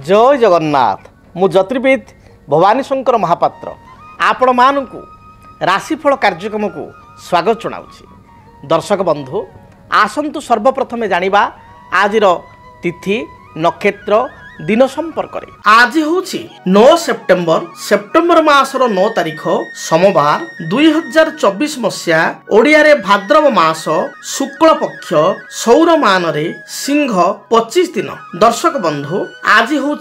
जय जगन्नाथ मु ज्योतिर्विद भवानी शंकर महापात्र आपण मानू राशिफल कार्यक्रम को स्वागत जनाऊँगी। दर्शक बंधु आसतु सर्वप्रथमे जानिबा आजिर तिथि नक्षत्र दिन संपर्क रे। आज हूँ 9 सेप्टेम्बर मासर 9 तारीख सोमवार 2024 मसीहा ओडिया रे भाद्रव मास शुक्ल पक्ष सौर मान रे सिंह 25 दिन। दर्शक बंधु आज हूँ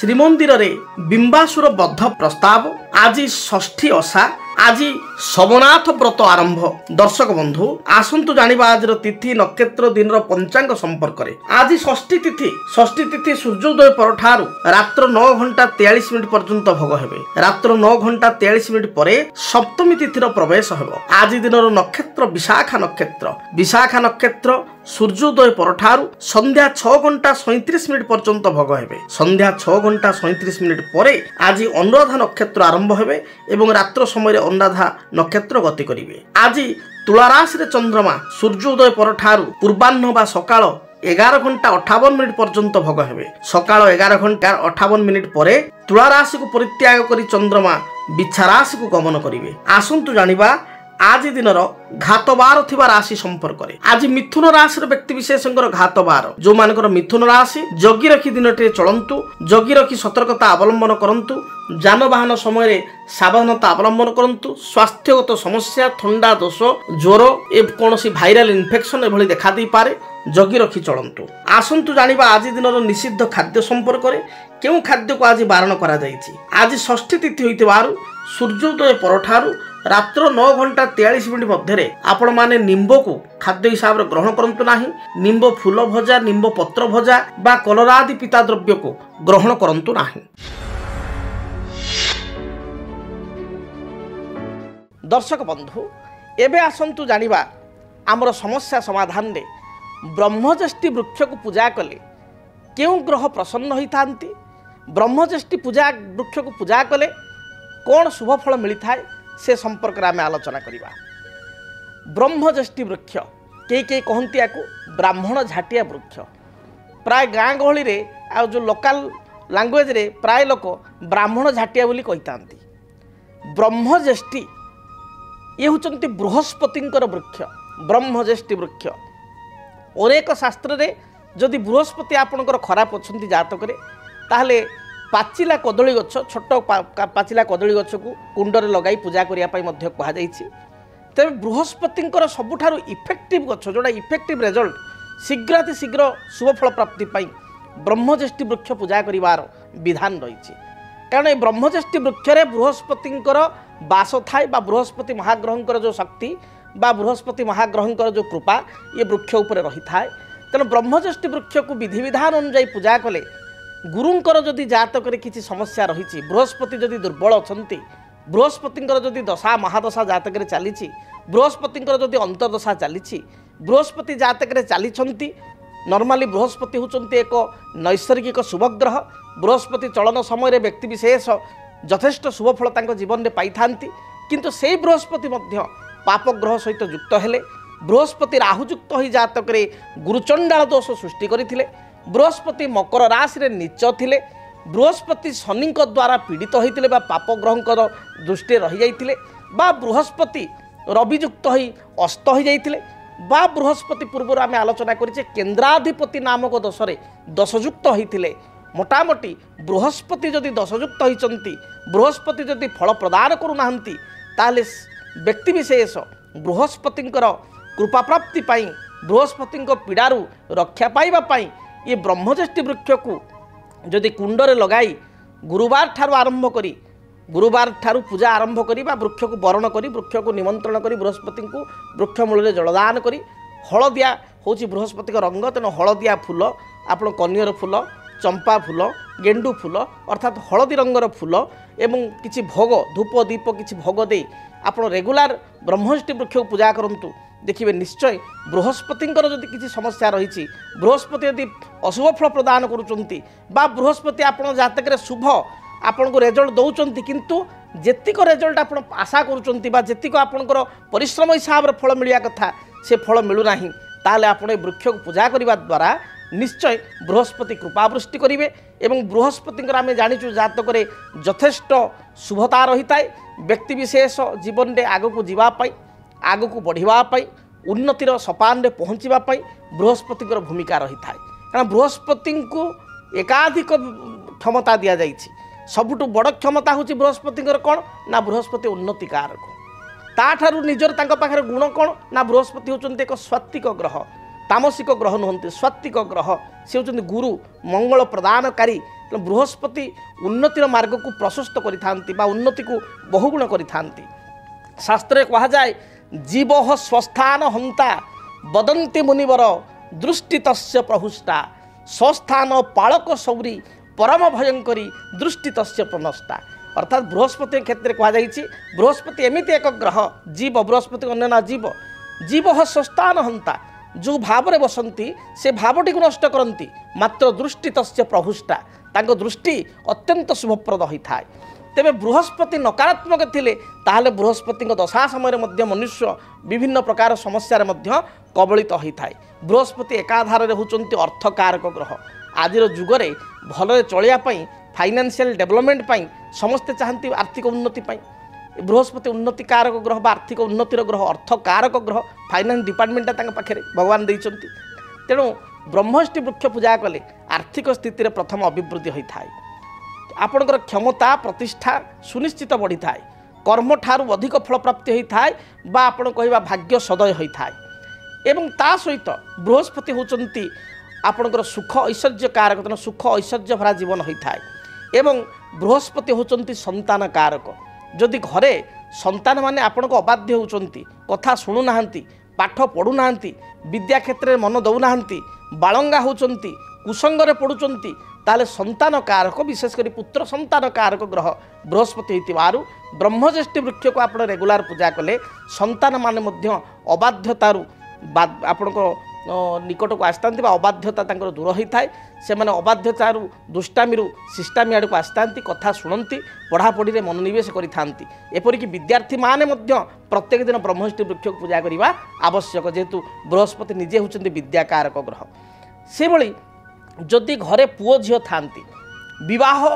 श्रीमंदिर रे बिंबासुर बद्ध प्रस्ताव। आज षष्ठी ओषा आज सोमनाथ व्रत आरंभ। दर्शक बंधु आसतु जानिबा आजिर तिथि नक्षत्र दिन पंचांग संपर्क रे। आज षष्ठी तिथि सूर्योदय परठारु रात्र 9:43 पर्यंत भोग हेबे। रात्र 9:43 पर सप्तमी तिथिर प्रवेश हेबो। आज दिनर नक्षत्र विशाखा नक्षत्र सूर्योदय परठारु संध्या 6:37 पर्यंत भोग हेबे। संध्या 6:37 पर आज अनुराधा नक्षत्र आरंभ हेबे एवं रात्र समय अनुराधा नक्षत्र गति करिवे। आज तुला राशि रे चंद्रमा सूर्योदय परठारु पूर्वाह्न बा सकाळ 11:58 पर्यंत भोग हेबे। सकाळ 11:58 पर तुला राशि को परित्याग करी चंद्रमा बिच्छा राशि को गमन करिवे। आसंतु जानिबा आज दिनर घात बार थिबा राशि संपर्क रे। आज मिथुन राशि व्यक्ति विशेषकर घात बार जो मानकर मिथुन राशि जगी रखी दिनटे चलंतु, जगी रखी सतर्कता अवलंबन करंतु, जानवाहन समय सावधानता अवलंबन करंतु। स्वास्थ्यगत समस्या थंडा दोष ज्वर ए कोनोसी भाइराल इन्फेक्शन एभली देखा दी पारे, जगी रखी चलंतु। आसंतु जानिबा आज दिनर निषिद्ध खाद्य संपर्क रे। केउ खाद्य को आज बारण करा जायछि। आज षष्ठी तिथि होइतिबारु सूर्योदय परठारु रात्र 9:43 मध्य आपण माने निंब को खाद्य हिसाब से ग्रहण करंतु नाही। निंब फूल भजा, निंब पत्र भजा बा कलरा आदि पिता द्रव्य को ग्रहण करंतु नाही। दर्शक बंधु एबे आसंतु जानिबा आमर समस्या समाधान रे ब्रह्मज्येष्ठी वृक्ष को पूजा कले केउ ग्रह प्रसन्न होइथांती। ब्रह्मज्येष्ठी पूजा वृक्ष को पूजा कले कौन शुभ फल मिलता है से संपर्क में आलोचना करिबा। ब्रह्मज्येष्ठी वृक्ष कई कहती या ब्राह्मण झाटिया वृक्ष। प्राय गाँ गहली रे आ जो लोकल लैंग्वेज रे प्राय लोक ब्राह्मण झाटिया बोली कही। ब्रह्मज्येष्ठी ये होचंती बृहस्पतिंकर वृक्ष। ब्रह्मज्येष्ठी वृक्ष अनेक शास्त्र रे जदि बृहस्पति आपणकर खराब अच्छी जातक ताहले पाचिला कदली गछ, छोट पाचिला कदली गछ को कुंडरे लगाई पूजा करने कहुई। तेज बृहस्पतिंकर सबुठारु इफेक्टिव गछ जोड़ा इफेक्टिव रिजल्ट शीघ्राति शीघ्र शुभफल प्राप्ति ब्रह्मज्येष्ठी वृक्ष पूजा करिवार विधान रही। कारण ये ब्रह्मज्येष्ठी वृक्ष बृहस्पतिंकर बास थाए बा बृहस्पति महाग्रहंकर जो शक्ति बा बृहस्पति महाग्रहंकर जो कृपा ये वृक्ष उपरे रही थाए। तेणु ब्रह्मज्येष्ठी वृक्ष को विधि विधान अनुଯାयी पूजा कले गुरुंकर जदि जातक किसी समस्या रही, बृहस्पति जदि दुर्बल अछंती, बृहस्पतिंकर जदि दशा महादशा जातक चली, बृहस्पतिंकर जदि अंतर्दशा चली, बृहस्पति जातक चली नॉर्मली बृहस्पति होचंती एक नैसर्गिक शुभग्रह। बृहस्पति चलन समय व्यक्ति विशेष यथेष्ट शुभफल तांको जीवन में पाई थांती। किंतु से बृहस्पति मध्य पाप ग्रह सहित युक्त हेले। बृहस्पति राहुयुक्त हो जातक गुरुचंडाल दोष सृष्टि करथिले। बृहस्पति मकर राशि रे नीच थिले। बृहस्पति शनि द्वारा पीड़ित होते बा पाप ग्रहंकर दृष्टि रही जाइथिले बा बृहस्पति रवियुक्त हो अस्त हो जाइथिले बा बृहस्पति पूर्व आम आलोचना करिचे केन्द्राधिपति नामक दोषरे दशयुक्त होते। मोटामोटी बृहस्पति जदि दशयुक्त होती, बृहस्पति जदि फल प्रदान करूना ताले व्यक्ति विशेष बृहस्पतिंकर कृपा प्राप्ति पाई, बृहस्पति पीड़ारू रक्षा पाइबा पाई ये ब्रह्मज्येष्ठी वृक्ष को जदि कुंडरे लगाई गुरुवार ठारू आरंभ करी, गुरुवार ठारू पूजा आरंभ करी बा वृक्ष को वरण करी, वृक्ष को निमंत्रण करी, बृहस्पति को वृक्ष मूल जलदान करी। हलदिया होची बृहस्पति का रंग। तेणु हलदिया फूल आपण कनियर फूल, चंपा फूल, गेंडू फूल अर्थात हलदी रंगर फूल एवं किछि भोग धूप दीप किछि भोग दे आपण रेगुलार ब्रह्मज्येष्ठी वृक्ष को पूजा करंतु। देखिए निश्चय बृहस्पतिंकर जदि किसी समस्या रही, बृहस्पति यदि अशुभ फल प्रदान करुचंती बा बृहस्पति आपण जातक शुभ आपण को रिजल्ट दौरान किंतु जेतिक रिजल्ट आप आशा करुचंती बा जेतिक आपणकर परिश्रम हिसाब रे फल मिलिया कथा से फल मिलू नाही, ताले आपण वृक्ष को पूजा करने द्वारा निश्चय बृहस्पति कृपावृष्टि करेंगे एवं बृहस्पति आम जाचु जातक यथेष्ट शुभता रही है व्यक्तिशेष जीवन में आग को जीवाई आग को बढ़ावाई उन्नतिर सोपान में पहुँचापी बृहस्पति भूमिका रही है कारण बृहस्पति को एकाधिक क्षमता दि जाए सबुठ बड़ क्षमता हूँ बृहस्पति कौन ना बृहस्पति उन्नति कारक ताठारू निजर पाखे गुण कौन ना बृहस्पति होती एक स्वात्विक ग्रह तामसिक ग्रह नुहति स्वात्विक ग्रह सी होती गुरु मंगल प्रदानकारी बृहस्पति उन्नतिर मार्ग को प्रशस्त करि उन्नति को बहुगुण करि शास्त्र कहा जाए जीव स्वस्थान हंता बदंती मुनिवर दृष्टि तस्य प्रहुष्टा स्वस्थान पालक सौरी परम भयंकरी दृष्टि तस्य प्रनष्टा अर्थात बृहस्पति क्षेत्र कह बृहस्पति एमती एक ग्रह जीव बृहस्पति अन्य ना जीव जीव स्वस्थान हंता जो भाव में बसंती से भावटी को नष्ट करती मात्र दृष्टि तस्य प्रहुष्टा तांको दृष्टि अत्यंत शुभप्रद होता है तेरे बृहस्पति नकारात्मक थिले ताहले बृहस्पति दशा समय मनुष्य विभिन्न प्रकार समस्या कबलित होता है बृहस्पति एकाधार होती अर्थकारक ग्रह आज जुगरे भल चलियापाई फाइनेंशियल डेवलपमेंट पाई समस्ते चाहती आर्थिक उन्नति पाई बृहस्पति उन्नति कारक ग्रह आर्थिक उन्नतिर ग्रह अर्थ कारक ग्रह फाइनान्स डिपार्टमेंटा पाखे भगवान देइचंती तेणु ब्रह्मष्टि वृक्ष पूजा कले आर्थिक स्थिति प्रथम अभिवृद्धि होता है आपणकर क्षमता प्रतिष्ठा सुनिश्चित बढ़ी थाए कर्म ठारू अधिक फल प्राप्ति होता है बा आपण कहवा भाग्य सदय होता है एवं ता सहित बृहस्पति होचंती आपणकर सुख ऐश्वर्य कारक तेना सुख ऐश्वर्य भरा जीवन होता है एवं बृहस्पति होचंती संतान कारक जदि घरे संतान माने आपनको अबाध्य होचंती कथा शुणु नाहंती पाठ पढ़ु नाहंती विद्या क्षेत्र में मन दउ नाहंती बालंगा होचंती कुसंगरे पड़ुचंती ताले संतान कारक विशेषकर पुत्र संतान कारक ग्रह बृहस्पति होइतिबारु ब्रह्मज्येष्ठि वृक्ष को आपण रेगुलार पूजा कले संतान माने मध्य अबाध्यतारु आपनको निकट को आसता अबाध्यता दूर होता है से मैंने अबाध्यतारू दुष्टामी शिष्टामी आड़ को आसता कथा शुणती पढ़ापढ़ी में मनोनिवेश करपरिक विद्यार्थी माने प्रत्येक दिन ब्रह्मष्टि वृक्ष को पूजा करने आवश्यक जेहेतु बृहस्पति निजे होती विद्याकारक ग्रह से भली जदि घरे पुओ झील था विवाह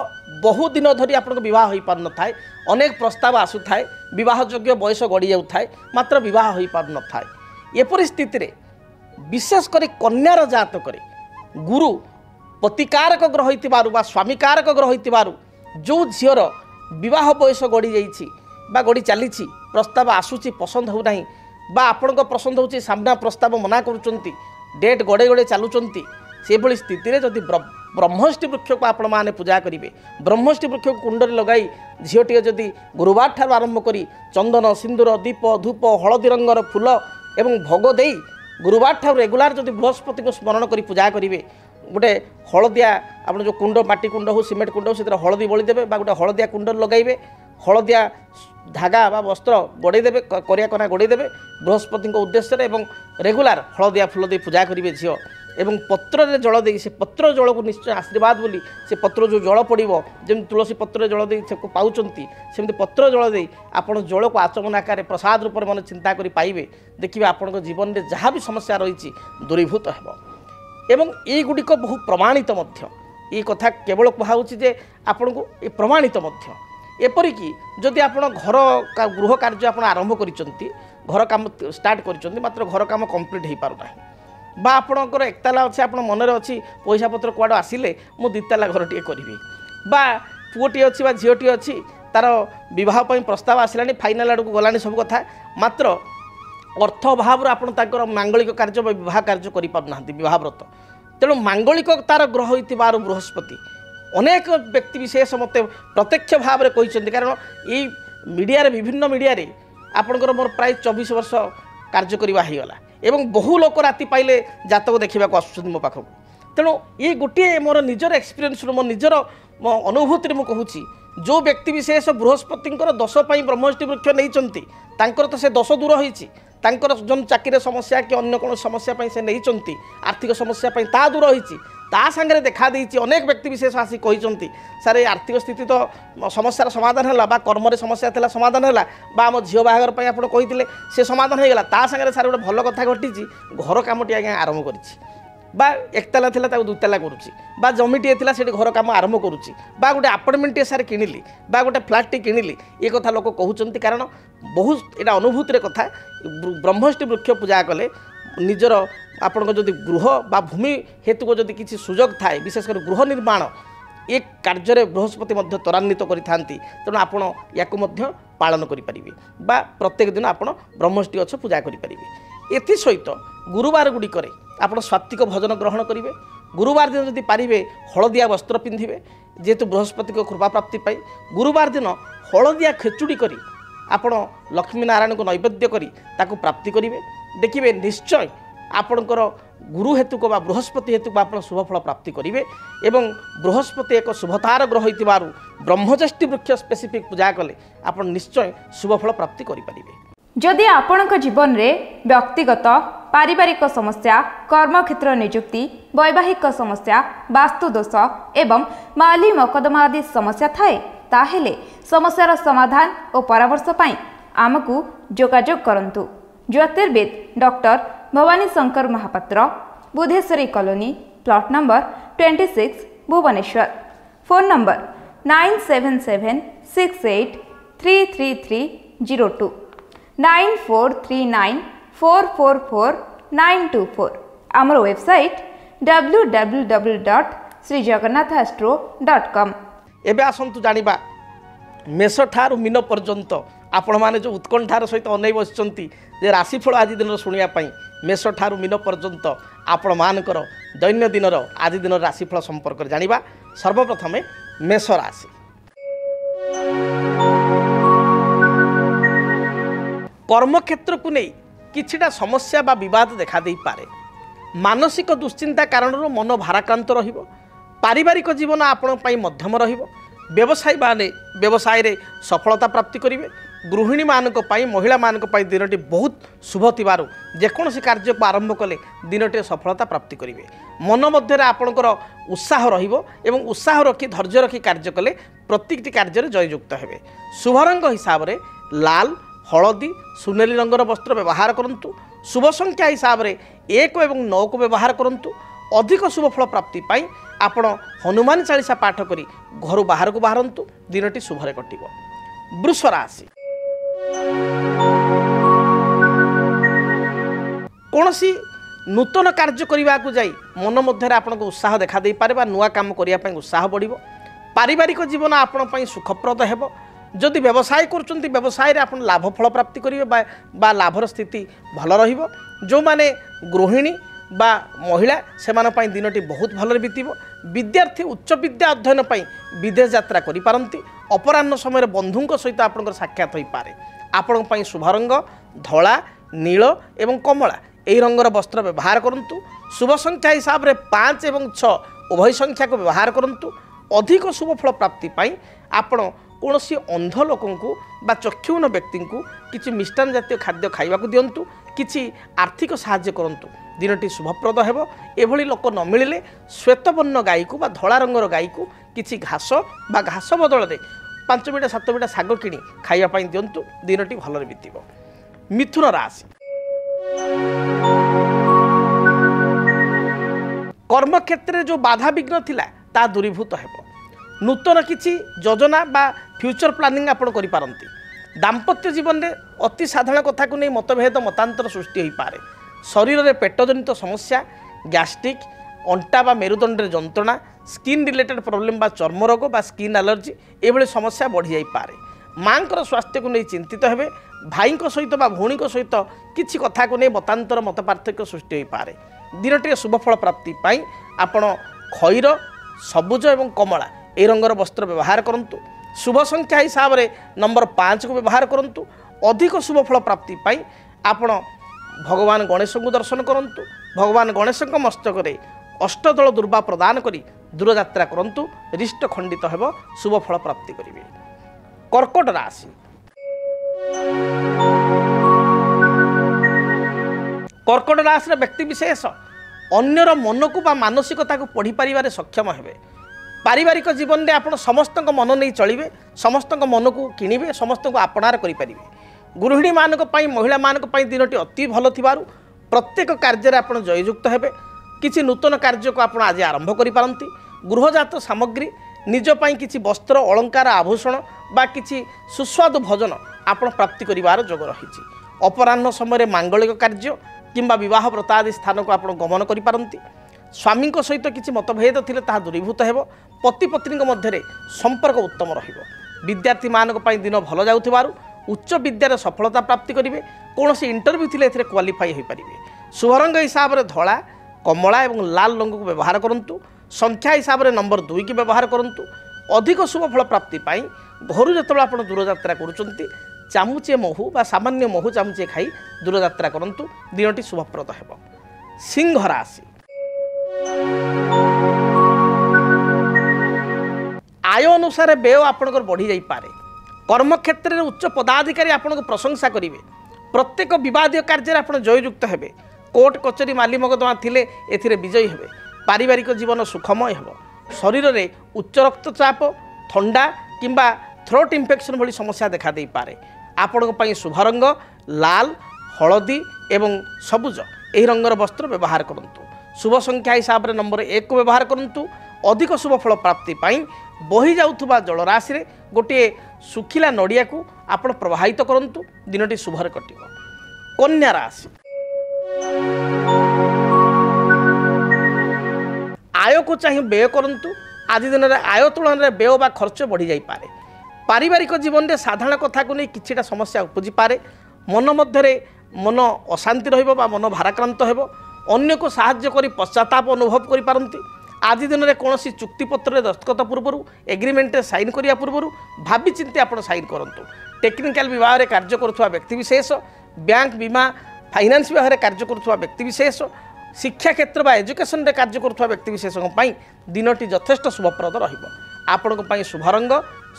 बहु दिन धरी आप विवाह हो पार न था अनेक प्रस्ताव आसुए विवाह योग्य बयस गड़ी जाए मात्र विवाह हो पार न था एपरी स्थिति विशेषकर कन्यार जातक गुरु पतिकारक ग्रह होइतिबारु स्वामी कारक ग्रह होइतिबारु जो झीर विवाह बयस गड़ी जाइछि बा गड़ी चली प्रस्ताव आसूची पसंद हो नहीं बा आपण पसंद हो सामना प्रस्ताव मना करुचंती डेट गड़े गड़े चलुचंती से भली स्थिति रे जदि ब्रह्मष्टि वृक्ष को आपण माने पूजा करेंगे ब्रह्मष्टि वृक्ष को कुंडरे लगाई झीटी जदि गुरुवार ठार आरंभ करी चंदन सिंदूर दीप धूप हलदी रंगर फूल एवं भोग देई गुरुवार ठार रेगुलार जदि बृहस्पति को स्मरण करी पूजा करेंगे गोटे हलदिया आप जो कुंड माटी कुंड हो सीमेंट कुंड हो से हलदी बड़ी देवे गोटे हलदिया कुंड लगाइबे हलदिया धागा बा वस्त्र गड़ेदेवे करिया कना गड़ेदेवे बृहस्पति उद्देश्य एवं रेगुलार हलदिया फूल दे पूजा करेंगे झील एवं पत्र रे जल दे से पत्र जल को निश्चय आशीर्वाद बोली से पत्र जो जल पड़ो जमी तुलसी पत्र जल दे से पाउचंती सेमती पत्र जल दे आपण जल को आचमन आकार प्रसाद रूप मन चिंता करी पाइबे देखिए आपण जीवन में जहाँ भी समस्या रही दूरीभूत हो एवं ये गुड़िक बहु प्रमाणित ये कथा केवल कहुच्छी जे आपण को ये प्रमाणित एपरिक जदि आप घर गृह कार्य आप आरंभ कर घर काम स्टार्ट कर मात्र घर काम कंप्लीट हो पारना बा आपणकर एकताला अच्छे आप मन अच्छी पैसा पत्र कुआड़ आसिले मु दिताला घर टे करी बा पुओटी अच्छी बा झीटी अच्छी तार बहुत प्रस्ताव आसला फाइनाल आड़ को गलानी सब कथा मात्र अर्थ अभाव आप मांगलिक कार्य विवाह कार्य करना व्रत तेणु मांगलिक तार ग्रह होइतिबारु बृहस्पति अनेक व्यक्ति विशेष मत प्रत्यक्ष भाव में कहते कारण ये मीडिया विभिन्न मीडिया आपणकर मोर प्राय 24 वर्ष कार्य करवा होगला एवं बहु लोक राति पाइले जातक देखा आसुँच मो पाखक तेणु ये गोटे मोर निजर एक्सपीरियंस मो निजर अनुभूति मुझे कहूँ जो व्यक्ति विशेष बृहस्पति दश ब्रह्मष्टि वृक्ष नहीं तो से दश दूर होती जो चाकरी समस्या कि अन्य कौन समस्या से नहीं आर्थिक समस्या ता दूर होती ता सांगे देखा देती अनेक व्यक्ति विशेष आसी कहते सार आर्थिक स्थिति तो समस्यार समाधान है बा कर्म समस्या था समाधान है बा आम झील बाहागर आप कहते से समाधान होगा ता सांगे सार गोटे भल कथा घटी घर कमटी आज्ञा आरंभ कर बा एकताला थिला ताको दुताला करूची बा जमीटे थिला सेठी घर काम आरंभ करूची बा गोटे आपार्टमेंट सारे किनिली बा गोटे फ्लैट किनिली ये कथा लोक कहउचंती कारण बहुत एटा अनुभूतिर कथा ब्रह्मष्टि वृक्ष पूजा कले निजर आपण जदि गृह बा भूमि हेतु को जदि किसी सुजोग थाए विशेषकर गृह निर्माण ये कार्य बृहस्पति त्वरान्वित करिथांती तेणु आपण याकु मध्य पालन करिपारिबे बा प्रत्येक दिन आपण ब्रह्मष्टि गछ पूजा करिपारिबे। एथि सहित गुरुवार गुड़िक आप सात्विक भोजन ग्रहण करेंगे गुरुवार दिन जदि पारिबे हलदिया वस्त्र पिंधिबे जेहेतु बृहस्पति को कृपा प्राप्ति पाई गुरुवार दिन हलदिया खेचुड़ी करी आपण लक्ष्मी नारायण को नैवेद्य करी ताकू प्राप्ति करेंगे देखिए निश्चय आपणकर गुरु हेतु को बृहस्पति हेतु आप शुभफल प्राप्ति करेंगे एवं बृहस्पति एक शुभतार ग्रह होइतिबारु ब्रह्मज्येष्ठि वृक्ष स्पेसिफिक पूजा कले आप निश्चय शुभफल प्राप्ति करेंगे। जदि आपणक जीवन रे व्यक्तिगत पारिवारिक समस्या कर्मक्षेत्र नियुक्ति वैवाहिक समस्या वास्तुदोष एवं माली मकदमा आदि समस्या थाए ताहेले समस्यार समाधान और परामर्श पाई आमकु जोगाजोग करंतु। ज्योतिर्विद doctor Bhabani Shankar Mahapatra Budheswari colony plot number 26 Bhubaneswar phone number 9776833302 9439444924 आमर वेबसाइट www.srijagannathastro.com। एबे आसंतु जानिबा मेष ठारू मीन पर्यंत आपण माने जो उत्कंठार सहित अनै बसचंती जे राशिफल आज दिन शुणिया पई मेष ठारू मीन पर्यंत आपण मानकर दैन्य आज दिन राशिफल संपर्क जानिबा। सर्वप्रथमे मेष राशि कर्मक्षेत्र को नहीं किछिटा समस्या बा विवाद देखा दे पारे मानसिक दुश्चिंता कारण मन भाराक्रांत रहिबो पारिवारिक जीवन आपण पई मध्यम रहिबो व्यवसायी माने व्यवसाय रे सफलता प्राप्ति करिवे गृहिणी मानक पई महिला मानक पई दिनटी बहुत शुभ थिबारु जेकोसी कार्य को आरंभ कले दिनटी सफलता प्राप्ति करिवे मन मध्य आपणकर उत्साह रहिबो एवं उत्साह रखी धैर्य रखी कार्य कले प्रत्येकटी कार्य जययुक्त हेबे। शुभ रंग हिसाब रे लाल हलदी सुनेली रंगर वस्त्र व्यवहार करंतु। शुभ संख्या हिसाब रे 1 और 9 को व्यवहार करंतु। अधिक शुभ फल प्राप्ति पाई आपण हनुमान चालीसा पाठ करी घर बाहर को बाहरंतु दिनटी शुभरे कटिबो। वृष राशि कौनसी नूतन कार्य करने को जाई मन मध्य आपन को उत्साह देखा दे पारे बा नुआ काम करिया पई उत्साह बढ़िबो। पारिवारिक जीवन आपण पई सुखप्रद हेबो। जदि व्यवसाय करचंती व्यवसाय रे आपण लाभ फल प्राप्ति करिवे बा लाभर स्थिति भल रहिबो। जो माने गृहिणी बा महिला सेमान पई दिनटी बहुत भल बीतिबो। विद्यार्थी उच्च विद्या अध्ययन पई विदेश यात्रा करि पारंती। अपराह्न समय बंधुंक सहित आपनकर साक्षात होई पारे। आपण पई शुभ रंग धला नील एवं कमला यही रंगर वस्त्र व्यवहार करंतु। शुभ संख्या हिसाब रे 5 और 6 उभय संख्या को व्यवहार करंतु। अधिक शुभ फल प्राप्ति पाई आपण कौनसी अंध लोक बा चक्षुहीन व्यक्ति को किसी मिष्टान जातीय खाद्य खाइबा दिंतु किसी आर्थिक साहाय्य करंतु दिनटी शुभप्रद हेबो। एभली लोक न मिलिले श्वेतवर्ण गाई को बा धला रंगर गाई को किसी घास बा घास बदल में 5 बिटा 7 बिटा शाग किणी खाइबा पई दिंतु दिनटी भलरे बीतिबो। मिथुन राशि कर्मक्षेत्र जो बाधा विघ्न थिला ता दूरीभूत हेबो। नूतन किसी योजना बा फ्यूचर प्लानिंग आपण करि पारंती। दाम्पत्य जीवन में अति साधारण कथा को नहीं मतभेद मतांतर सृष्टि हो पारे। शरीर में पेटजनित समस्या गैस्ट्रिक अंटा बा मेरुदंड जंत्रणा स्किन रिलेटेड प्रॉब्लम बा चर्म रोग बा स्किन एलर्जी एभली समस्या बढ़ी जाई पारे। मांकर स्वास्थ्य को नहीं चिंतित हेबे। भाई सहित बा भौणी सहित किसी कथा को नहीं मतांतर मत पार्थक्य सृष्टि हो पारे। दिनटी शुभफल प्राप्ति पाई आपण खैर सबुज एवं कमला ए रंगर वस्त्र व्यवहार करंतु। शुभ संख्या हिसाब रे नंबर 5 को व्यवहार करंतु। अधिक शुभफल प्राप्ति पाई आपण भगवान गणेश को दर्शन करंतु। भगवान गणेश मस्तक रे अष्टदल दुर्वा प्रदान करी दूरयात्रा करंतु। रिष्ट खंडित हेब शुभफल प्राप्ति करिवे। कर्कट राशि कर्कट राशि व्यक्ति विशेष अन्यर मन को बा मानसिकता को पढ़ी पारिबारे सक्षम हेबे। पारिवारिक जीवन में आप समस्त मन नहीं चलिए समस्त मन को किणवे समस्त को आपणार करें। गृहिणी मानक महिला मानक दिनटी अति भल थिबारु प्रत्येक कार्य आप जययुक्त हेबे। किसी नूतन कार्य को आप आज आरंभ करिपारंती। गृहजात सामग्री निज पई किसी वस्त्र अलंकार आभूषण बा किसी सुस्वादु भोजन आपण प्राप्ति करिवार जोग रही। अपराह्न समय मांगलिक कार्य किंबा विवाह व्रत आदि स्थान को आप गमन करिपारंती। स्वामी सहित किसी मतभेद थिले ताहा दूरीभूत हेबो। पति पत्नी मध्य संपर्क उत्तम रहिबो। विद्यार्थी मानक पई दिन भल जाउथिबारु उच्च विद्यार सफलता प्राप्ति करिवे। कोनोसी इंटरव्यू थिले एथिरे क्वालिफाई होई परिबे। शुभ रंग हिसाब रे धला कमला एवं लाल रंग को व्यवहार करंतु। संख्या हिसाब रे नंबर 2 की व्यवहार करंतु। अधिक शुभ फल प्राप्ति पाई घर जतबे आपण दूर यात्रा करूचंती चामुचे महू बा सामान्य महू चामुचे खाई दूर यात्रा करंतु। दिनटी शुभप्रद हेबो। सिंह राशि आय अनुसार व्यय आपणकर बढ़ी जाई पारे। कर्मक्षेत्र में उच्च पदाधिकारी आपन को प्रशंसा करेंगे। प्रत्येक विवादीय कार्य आप जययुक्त हेबे। कोर्ट कचेरी माली मकदमा थिले एथिरे विजयी हेबे। पारिवारिक जीवन सुखमय हेबो। शरीर में उच्च रक्तचाप ठंडा किंबा थ्रोट इन्फेक्शन भली समस्या देखा दे पारे। आपण पई शुभ रंग लाल हलदी एवं सबुज एही रंगर वस्त्र व्यवहार करंतु। शुभ संख्या हिसाब रे नंबर 1 को व्यवहार करंतु। अधिक शुभ फल प्राप्ति पाई बही जाउथुबा जलराशि रे गोटे सुखिला नड़िया को आपण प्रवाहित करंतु। दिनटी शुभरे कटिबो। कन्या राशि आय को चाहे व्यय करंतु। आज दिन में आय तुलन में व्यय बा खर्च बढ़ी जाई पारे। पारिवारिक जीवन में साधारण कथा को नहीं किछिटा समस्या उपजी पारे। मन मध्य मन अशांति रहिबो बा मन भाराक्रांत हेबो। अन्य को साहाय्य करी पश्चाताप अनुभव करि पारंती। आज दिन में कौन चुक्तिपत्र दस्तखत पूर्व एग्रीमेंट साइन करिया पूर्व भावी चिंती आप साइन करूँ। टेक्निकल विभाग में कार्य करुवा व्यक्तिविशेष बैंक बीमा फाइनान्स विभाग में कार्य करुवा व्यक्तिविशेष शिक्षा क्षेत्र बा एजुकेशन रे कार्य करुवा व्यक्तिविशेषों दिनटी यथेष्ट शुभप्रद रहिबो। आपणक पई शुभ रंग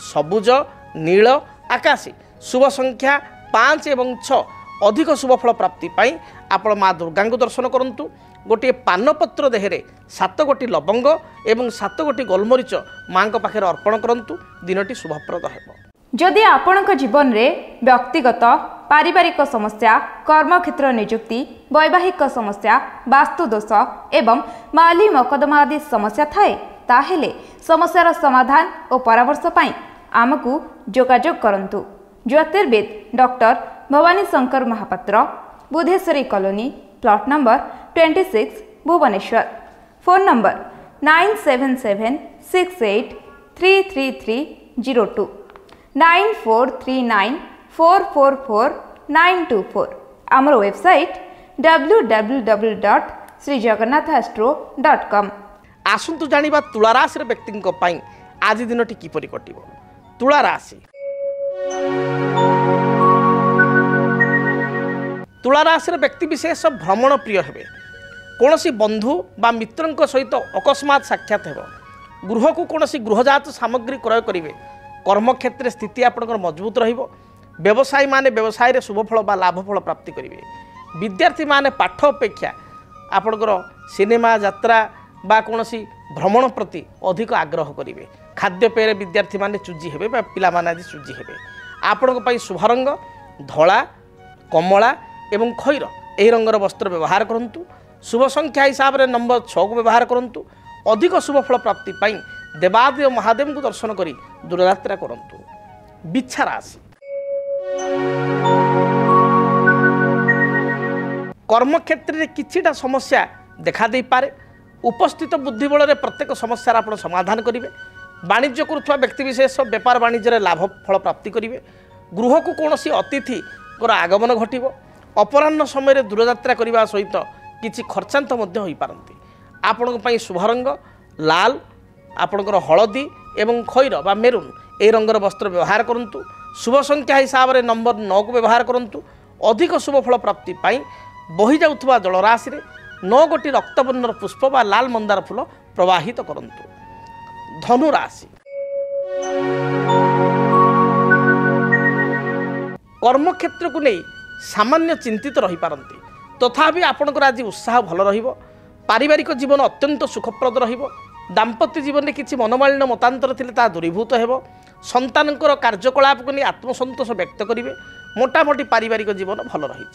सबुज नील आकाशी। शुभ संख्या 5 एवं 6। अधिक शुभ फल प्राप्ति पाई आपण माँ दुर्गा को दर्शन करंतु। गोटे पानपत्र देहरे 7 गोटी लवंग एवं 7 गोटी गोलमरीच माँ पाखे अर्पण करंतु। दिनटी शुभप्रद हेबो। जदि आपणक जीवन रे व्यक्तिगत पारिवारिक समस्या कर्मक्षेत्र नियुक्ति वैवाहिक समस्या वास्तु दोष एवं माली मकदमा आदि समस्या थाए ताहेले समस्यार समाधान और परामर्श पाई आमकु जोगाजोग करंतु। ज्योतिर्विद doctor Bhabani Shankar Mahapatra Budheswari colony plot number 26 Bhubaneswar. Phone number 9776833302 9439444924। आमर वेबसाइट www.srijagannathastro.com। आसंतु जानिबा तुला राशि व्यक्ति आज दिनटी किपरि कटिबो। तुला राशि तुला राशि व्यक्ति विशेष भ्रमण प्रिय हेबे। कौनसी बंधु बा मित्रंक सहित अकस्मात साक्षात हेबो। गृह को कौनसी गृहजात सामग्री क्रय करिवे। कर्मक्षेत्र स्थिति आपनकर मजबूत रहिबो। व्यवसायी माने व्यवसाय रे शुभफल बा लाभफल प्राप्ति करिवे। विद्यार्थी माने पाठ अपेक्षा आपनकर सिनेमा यात्रा बा कौनसी भ्रमण प्रति अधिक आग्रह करिवे। खाद्यपेय विद्यार्थी माने चूजी हेबे बा पिला माने आज चूजी हेबे। आपनक पई शुभ रंग धला कमला एवं खैर एही रंगर वस्त्र व्यवहार करंतु। शुभ संख्या हिसाब रे नंबर 6 को व्यवहार करंतु। अधिक शुभ फल प्राप्ति पाई देवादेव महादेव को दर्शन करी दूरयात्रा करंतु। बिच्छा राशि कर्मक्षेत्र में किछिटा समस्या देखा दे पारे। उपस्थित बुद्धि बल प्रत्येक समस्या आप समाधान करेंगे। वाणिज्य करुवा व्यक्तिविशेष व्यापार वाणिज्य लाभ फल प्राप्ति करेंगे। गृह को कौन अतिथि आगमन घटव। अपराह्न समय दूरयात्रा करने सहित किसी खर्चांत हो पारती। आपण शुभ रंग लाल आपणकर हलदी एवं खैर बा मेरून ए रंगर वस्त्र व्यवहार करंतु। शुभ संख्या हिसाब रे नंबर 9 को व्यवहार करंतु। अधिक शुभ फल प्राप्ति पाई बही जाउथुबा जलराशि रे 9 गोटी रक्तवर्णर पुष्प बा लाल मंदार फूल प्रवाहित करंतु। धनु राशि कर्मक्षेत्र को नहीं सामान्य चिंतित रही पारती। तथापि आपणकर आज उत्साह भल रहिबो। पारिवारिक जीवन अत्यंत सुखप्रद रहिबो। दाम्पत्य जीवन में किसी मनोमालिन्य मतांतर थिले ता दूरीभूत हेबो। संतानकर कार्यकलाप को नहीं आत्मसंतोष व्यक्त करेंगे। मोटामोटी पारिवारिक जीवन भल रही।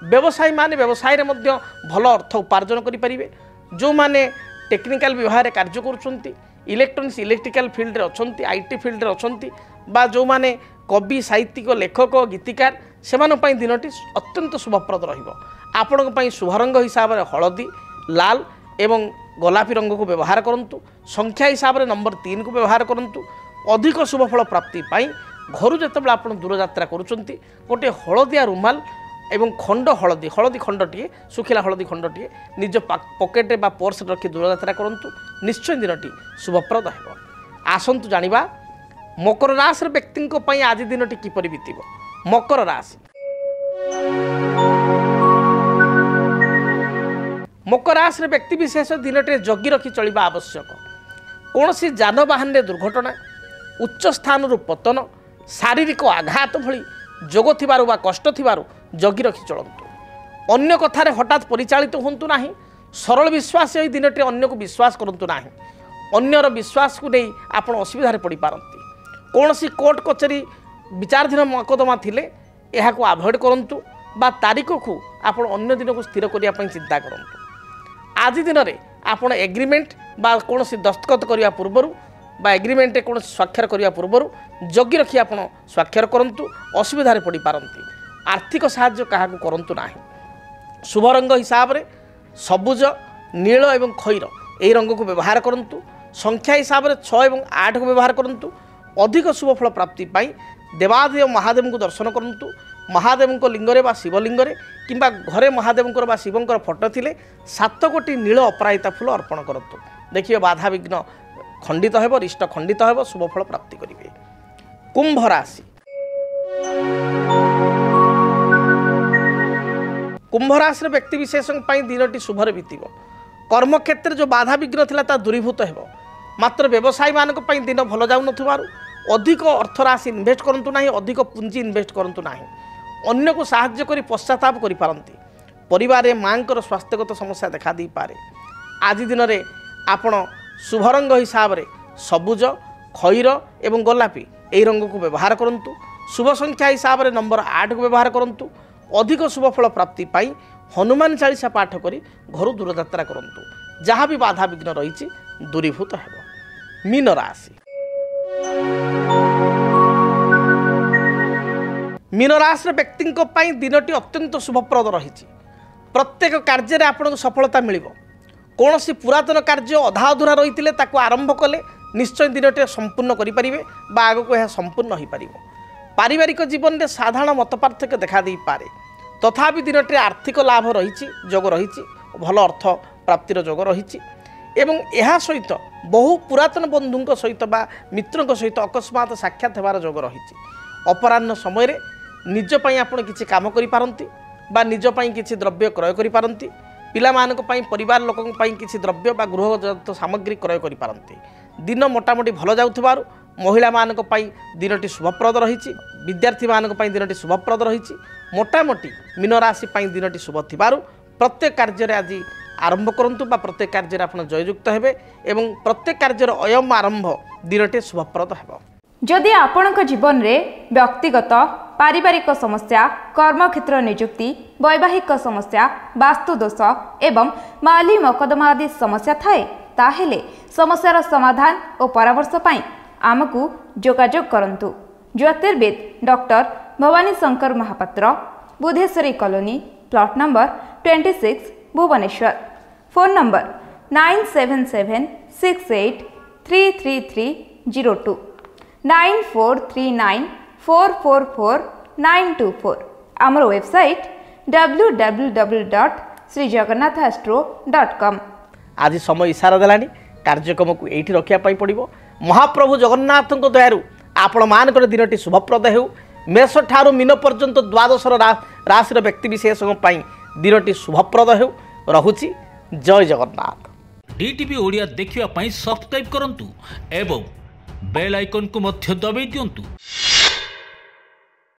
व्यवसायी माने व्यवसाय रे मध्य भल अर्थ उपार्जन करें। जो माने टेक्निकल विभाग में कार्य करुँच इलेक्ट्रोनिक्स इलेक्ट्रिकल फील्ड रे अछंती आईटी फील्ड रे अछंती बा जो माने कवि साहित्यिक लेखक गीतिकार सेमान पई दिनटी अत्यंत शुभप्रद रहिबो। आपण पई शुभ रंग हिसाब रे हळदी लाल एवं गोलापी रंग को व्यवहार करंतु। संख्या हिसाब रे नंबर 3 को व्यवहार करंतु। अधिक शुभ फल प्राप्ति पई घर जेतबे आपण दूर यात्रा करूचंती गोटे हळदिया रुमाल एवं खंड हलदी हलदी खंडटे सुखिला हलदी खंडटे निज पकेट बा पर्स रखी दूर यात्रा करंतु। निश्चय दिनटी शुभप्रद हेबो। आसंतु जानिबा मकर राशि व्यक्ति आज दिनटी किपरि बीतिबो। मकर राशि मकर राशि व्यक्ति विशेष दिनटे जगी रखी चलिबा आवश्यक। कौनसी जानवाहन रे दुर्घटना उच्च स्थान रु पतन शारीरिक आघात भली जोग थिबारु बा कष्ट थिबारु जगी रखी चलतु। अन्य कथार हठात परिचालित होंतु नाही। सरल विश्वास यही दिनटे अन्य को विश्वास करंतु नाही। अन्यर विश्वास को नहीं आपण असुविधा पड़ पारती। कौन सी कोर्ट कचेरी विचाराधीन मकदमा थिले एहाको अवॉइड करंतु बा तारीख को आपण अन्य दिन को स्थिर करिया पई चिंता करंतु। आज दिन में आपण एग्रीमेंट बा कौन सी दस्तखत करिया पूर्वरु बा एग्रीमेंट कौन स्वाक्षर करिया पूर्वरु जगी रखी आपण स्वाक्षर करंतु। असुविधा पड़ पारती। आर्थिक साहाय्य काहाकु करंतु नाही। शुभ रंग हिसाब रे सबुज नील एवं खैर यही रंग को व्यवहार करंतु। संख्या हिसाब रे 6 एवं 8 को व्यवहार करंतु। अधिक शुभ फल प्राप्ति पाई देवादेव महादेव को दर्शन करंतु। महादेव को लिंगरे बा शिवलिंगरे किंबा घरे महादेव बा शिवंकर फोटो थिले 7 कोटी नील अपराजिता फूल अर्पण करंतु। देखिए बाधा विघ्न खंडित हेबो रिष्ट खंडित हेबो शुभ फल प्राप्ति करिवे। कुंभ राशि कुंभ राशि व्यक्ति विशेष दिनटी शुभरे बीतब। कर्म क्षेत्र जो बाधा विघ्न थिला ता दूरीभूत हेबो। मात्र व्यवसायी मानक पई दिन भल जाउ नथुबारु अधिक अर्थ राशि इन्वेस्ट करंतु नाही। अधिक पुंजी इन्वेस्ट करंतु नाही। अन्य को साहाय्य करी पश्चाताप करि पारंती। परिवार रे मांकर स्वास्थ्यगत समस्या देखा दी पारे। आज दिन रे आपण शुभ रंग हिसाब रे सबुज खैर एवं गोलापी एही रंग को व्यवहार करंतु। शुभ संख्या हिसाब रे नंबर 8 को व्यवहार करंतु। अधिक शुभ फल प्राप्ति पाई हनुमान चालीसा पाठ करी घर दूर यात्रा करंतु। जहाँ भी बाधा विघ्न रही दूरीभूत हेबो। मीन राशि मीन राशि व्यक्ति दिनटी अत्यंत शुभप्रद रही। प्रत्येक कार्य आपको सफलता मिलिबो। कौन सी पुरातन कार्य अधा अधूरा रही आरंभ कले निश्चय दिनटे संपूर्ण करें बा आग को यह संपूर्ण हो पार। पारिवारिक जीवन में साधारण मत पार्थक्य देखा दे पारे। तथापि दिनटे आर्थिक लाभ रही जोग रही भल अर्थ प्राप्तिर जोग रही एवं यह सहित बहु पुरातन बंधु सहित बा मित्रों सहित अकस्मात साक्षात होवार जोग रही। अपराह्न समय निजपाई आप किसी कम करती बा निजपाई किसी द्रव्य क्रय करती। पिला मानक पई परिवार लोकों पई किसी द्रव्य बा गृहजात सामग्री क्रय करती। दिन मोटामोटी भल जाउथबारु महिला मानक पई दिनटी शुभप्रद रही। विद्यार्थी मानक पई दिनटी शुभप्रद रही। मोटामोटी मीन राशि पई दिनटी शुभ थिबारु प्रत्येक कार्य आज आरंभ करंतु बा प्रत्येक कार्य आपण जययुक्त हेबे एवं प्रत्येक कार्य अयम आरंभ दिनटे शुभप्रद हेबो। जदि आपणक जीवन रे व्यक्तिगत पारिवारिक समस्या कर्मक्षेत्र नियुक्ति वैवाहिक समस्या वास्तु दोष एवं माली मकदमा आदि समस्या थाए ताहेले समस्यार समाधान और परामर्श पाई आमकु जोगाजोग करंतु। ज्योतिर्विद doctor Bhabani Shankar Mahapatra Budheswari colony plot number 26 Bhubaneswar. Phone number 9776833302 9439444924। आमर वेबसाइट www.srijagannathastro.com। आज समय इशारा देलानी कार्यक्रम को एठी रखिया पई पड़िबो। महाप्रभु जगन्नाथ दयारु आपण मानकर दिनटी शुभप्रद हेउ। मेष ठारू मीन पर्यंत द्वादश राशि व्यक्ति विशेष दिनटी शुभप्रद हेउ। रहुची जय जगन्नाथ। डीटीवी ओडिया देखिवा पई सब्सक्राइब करंतु एवं बेल आइकन को मध्य दबाई दियंतु।